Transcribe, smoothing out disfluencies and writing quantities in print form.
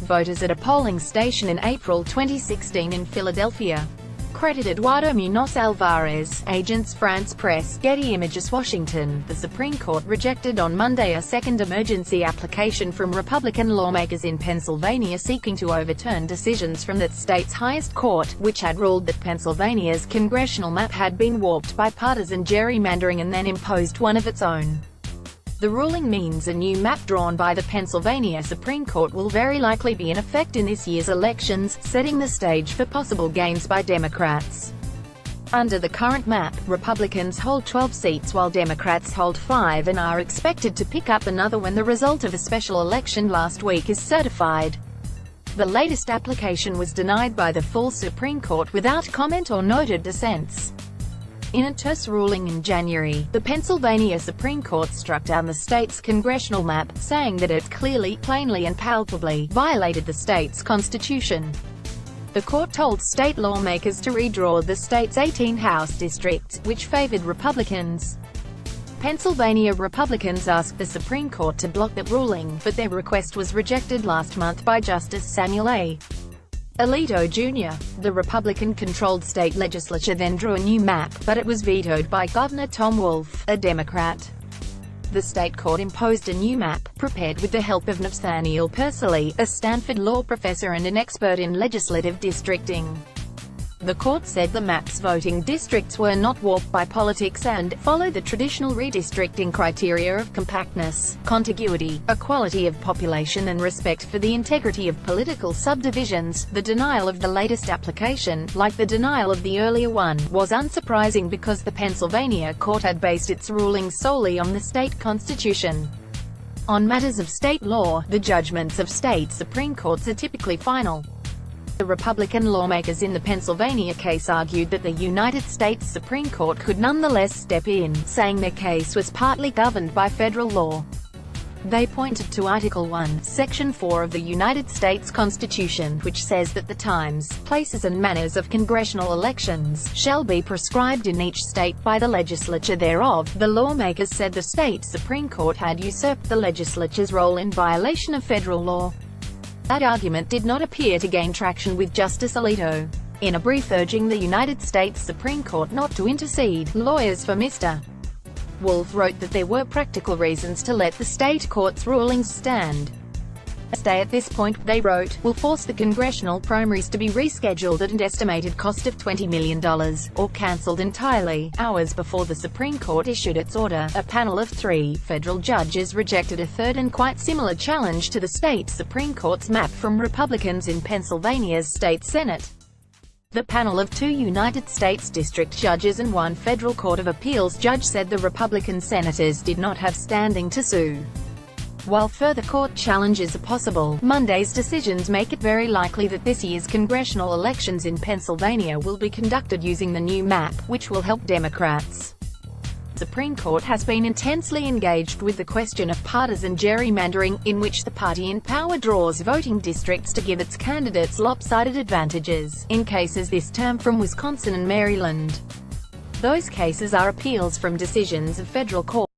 voters at a polling station in April 2016 in Philadelphia. CreditEduardo Munoz Alvarez, Agence France Presse, Getty Images Washington. The Supreme Court rejected on Monday a second emergency application from Republican lawmakers in Pennsylvania seeking to overturn decisions from that state's highest court, which had ruled that Pennsylvania's congressional map had been warped by partisan gerrymandering and then imposed one of its own. The ruling means a new map drawn by the Pennsylvania Supreme Court will very likely be in effect in this year's elections, setting the stage for possible gains by Democrats. Under the current map, Republicans hold 12 seats while Democrats hold 5 and are expected to pick up another when the result of a special election last week is certified. The latest application was denied by the full Supreme Court without comment or noted dissents. In a terse ruling in January, the Pennsylvania Supreme Court struck down the state's congressional map, saying that it clearly, plainly and palpably violated the state's constitution. The court told state lawmakers to redraw the state's 18 House districts, which favored Republicans. Pennsylvania Republicans asked the Supreme Court to block that ruling, but their request was rejected last month by Justice Samuel A. Alito Jr. The Republican-controlled state legislature then drew a new map, but it was vetoed by Governor Tom Wolf, a Democrat. The state court imposed a new map, prepared with the help of Nathaniel Pursley, a Stanford law professor and an expert in legislative districting. The court said the map's voting districts were not warped by politics and followed the traditional redistricting criteria of compactness, contiguity, equality of population and respect for the integrity of political subdivisions. The denial of the latest application, like the denial of the earlier one, was unsurprising because the Pennsylvania court had based its ruling solely on the state constitution. On matters of state law, the judgments of state Supreme Courts are typically final. The Republican lawmakers in the Pennsylvania case argued that the United States Supreme Court could nonetheless step in, saying their case was partly governed by federal law. They pointed to Article 1, Section 4 of the United States Constitution, which says that the times, places and manners of congressional elections shall be prescribed in each state by the legislature thereof. The lawmakers said the state Supreme Court had usurped the legislature's role in violation of federal law. That argument did not appear to gain traction with Justice Alito. In a brief urging the United States Supreme Court not to intercede, lawyers for Mr. Wolf wrote that there were practical reasons to let the state court's rulings stand. A stay at this point, they wrote, will force the congressional primaries to be rescheduled at an estimated cost of $20 million, or cancelled entirely. Hours before the Supreme Court issued its order, a panel of 3 federal judges rejected a third and quite similar challenge to the state Supreme Court's map from Republicans in Pennsylvania's state Senate. The panel of 2 United States District judges and 1 federal Court of Appeals judge said the Republican senators did not have standing to sue. While further court challenges are possible, Monday's decisions make it very likely that this year's congressional elections in Pennsylvania will be conducted using the new map, which will help Democrats. The Supreme Court has been intensely engaged with the question of partisan gerrymandering, in which the party in power draws voting districts to give its candidates lopsided advantages, in cases this term from Wisconsin and Maryland. Those cases are appeals from decisions of federal courts.